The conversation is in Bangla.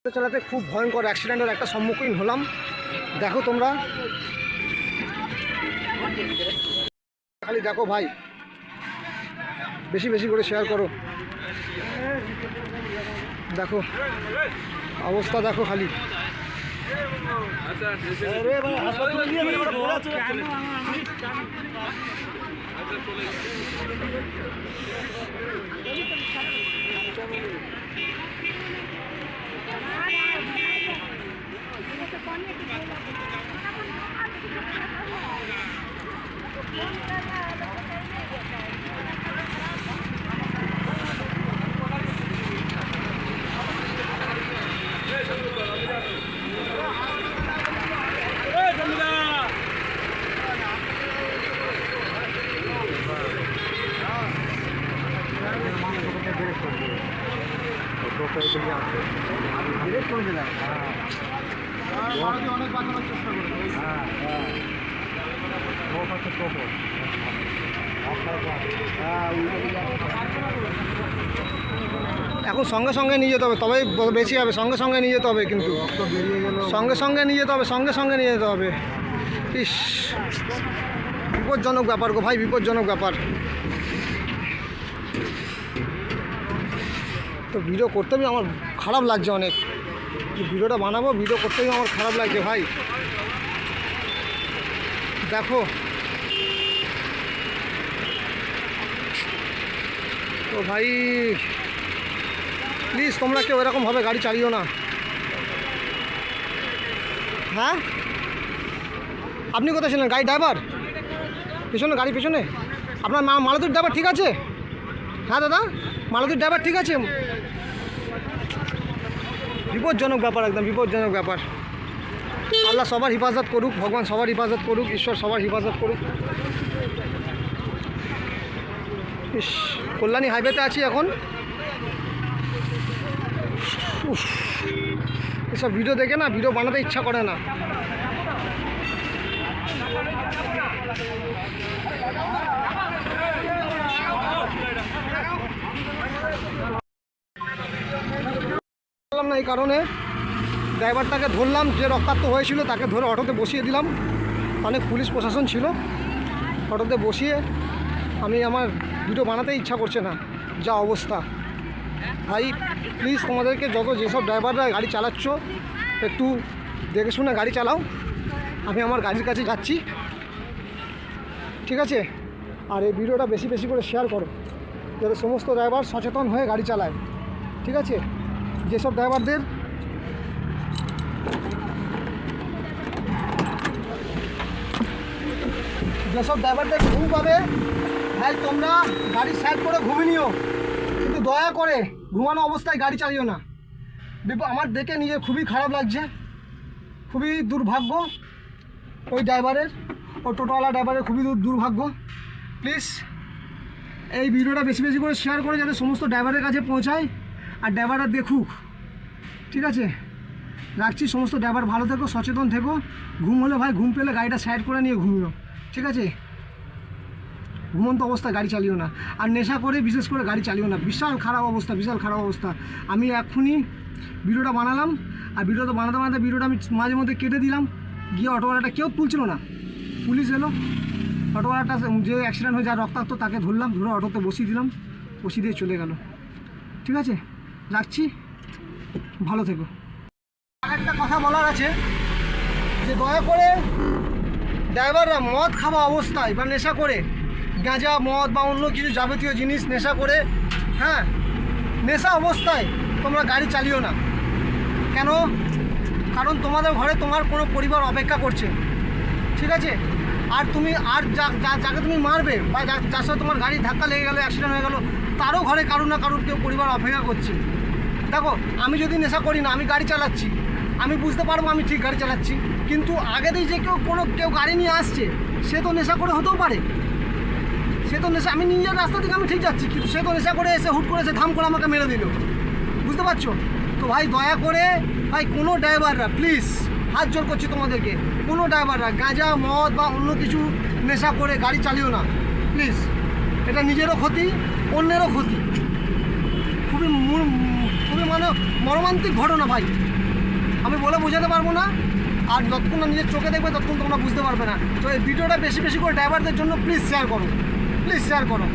চালাতে খুব ভয়ঙ্কর অ্যাক্সিডেন্টের একটা সম্মুখীন হলাম। দেখো তোমরা খালি দেখো ভাই, বেশি বেশি করে শেয়ার করো। দেখো অবস্থা, দেখো খালি। এখন সঙ্গে সঙ্গে নিয়ে যেতে হবে, তবেই বেশি হবে। সঙ্গে সঙ্গে নিয়ে যেতে হবে, কিন্তু সঙ্গে সঙ্গে নিয়ে যেতে হবে, সঙ্গে সঙ্গে নিয়ে যেতে হবে। ইস, বিপজ্জনক ব্যাপার গো ভাই, বিপজ্জনক ব্যাপার। তো ভিডিও করতেই আমার খারাপ লাগছে অনেক। ভিডিওটা বানাবো, ভিডিও করতেই আমার খারাপ লাগছে ভাই। দেখো তো ভাই, প্লিজ তোমরা কেউ এরকমভাবে গাড়ি চালিও না। হ্যাঁ, আপনি কোথায় ছিলেন? গাড়ি ড্রাইভার পেছনে, গাড়ি পেছনে আপনার মালতির ড্রাইভার ঠিক আছে? হ্যাঁ দাদা, মালতির ড্রাইভার ঠিক আছে? বিপজ্জনক ব্যাপার, একদম বিপজ্জনক ব্যাপার। আল্লাহ সবার হিফাজত করুক, ভগবান সবার হিফাজত করুক, ঈশ্বর সবার হিফাজত করুক। ইস, কল্যাণী হাইওয়েতে আছি এখন। এসব ভিডিও দেখে না, ভিডিও বানাতে ইচ্ছা করে না। না, এই কারণে ড্রাইভারটাকে ধরলাম, যে রক্তাক্ত হয়েছিল তাকে ধরে অটোতে বসিয়ে দিলাম। অনেক পুলিশ প্রশাসন ছিল, অটোতে বসিয়ে আমি আমার ভিডিও বানাতে ইচ্ছা করছে না, যা অবস্থা। ভাই প্লিজ তোমাদেরকে যেসব ড্রাইভাররা গাড়ি চালাচ্ছ, একটু দেখে শুনে গাড়ি চালাও। আমি আমার গাড়ির কাছে যাচ্ছি, ঠিক আছে? আর এই ভিডিওটা বেশি বেশি করে শেয়ার করো, যাতে সমস্ত ড্রাইভার সচেতন হয়ে গাড়ি চালায়, ঠিক আছে? যেসব ড্রাইভারদের ঘুম পাবে, ভাই তোমরা গাড়ি সাইড করে ঘুমিয়ে নিও, কিন্তু দয়া করে ঘুমানো অবস্থায় গাড়ি চালিও না। আমার দেখে নিজে খুবই খারাপ লাগছে, খুবই দুর্ভাগ্য ওই ড্রাইভারের, ওই টোটোওয়ালা ড্রাইভারের খুবই দুর্ভাগ্য। প্লিজ এই ভিডিওটা বেশি বেশি করে শেয়ার করে যাতে সমস্ত ড্রাইভারের কাছে পৌঁছায়, আর ড্রাইভাররা দেখুক, ঠিক আছে? রাখছি, সমস্ত ড্রাইভার ভালো থেকো, সচেতন থেকো। ঘুম হলে ভাই, ঘুম পেলে গাড়িটা সাইড করে নিয়ে ঘুমিও, ঠিক আছে? ঘুমন্ত অবস্থায় গাড়ি চালিও না, আর নেশা করে বিশেষ করে গাড়ি চালিও না। বিশাল খারাপ অবস্থা, বিশাল খারাপ অবস্থা। আমি এক্ষুনি ভিডিওটা বানালাম, আর ভিডিওটা বানাতে বানাতে ভিডিওটা আমি মাঝে মধ্যে কেটে দিলাম। গিয়ে অটোওয়ালাটা কেউ তুলছিল না, পুলিশ এলো, অটোওয়ালাটা যে অ্যাক্সিডেন্ট হয়ে যার রক্তাক্ত তাকে ধরলাম, ধরে অটোতে বসিয়ে দিলাম, বসিয়ে দিয়ে চলে গেল, ঠিক আছে? রাখছি, ভালো থেকো। আর একটা কথা বলার আছে, যে দয়া করে ড্রাইভাররা মদ খাওয়া অবস্থায় বা নেশা করে, গাঁজা মদ বা অন্য কিছু যাবতীয় জিনিস নেশা করে, হ্যাঁ, নেশা অবস্থায় তোমরা গাড়ি চালিও না। কেন? কারণ তোমাদের ঘরে তোমার কোনো পরিবার অপেক্ষা করছে, ঠিক আছে? আর তুমি আর যাকে তুমি মারবে বা যার সাথে তোমার গাড়ি ধাক্কা লেগে গেলো, অ্যাক্সিডেন্ট হয়ে গেলো, তারও ঘরে কারুর না কারুর কেউ পরিবার অপেক্ষা করছে। দেখো, আমি যদি নেশা করি না, আমি গাড়ি চালাচ্ছি, আমি বুঝতে পারবো আমি ঠিক গাড়ি চালাচ্ছি, কিন্তু আগে দিয়ে যে কেউ গাড়ি নিয়ে আসছে, সে তো নেশা করে হতেও পারে। সে তো নেশা, আমি নিজের রাস্তা থেকে আমি ঠিক যাচ্ছি, কিন্তু সে তো নেশা করে এসে হুট করে এসে ধাম করে আমাকে মেরে দিল, বুঝতে পারছো? তো ভাই দয়া করে ভাই, কোনো ড্রাইভাররা প্লিজ, হাত জোর করছি তোমাদেরকে, কোনো ড্রাইভাররা গাঁজা মদ বা অন্য কিছু নেশা করে গাড়ি চালিও না প্লিজ। এটা নিজেরও ক্ষতি, অন্যেরও ক্ষতি। খুবই মানে মর্মান্তিক ঘটনা ভাই, আমি বলে বোঝাতে পারবো না। আর যতক্ষণ না নিজের চোখে দেখবে ততক্ষণ তোমরা বুঝতে পারবে না। তো এই ভিডিওটা বেশি বেশি করে ড্রাইভারদের জন্য প্লিজ শেয়ার করো, প্লিজ শেয়ার করো।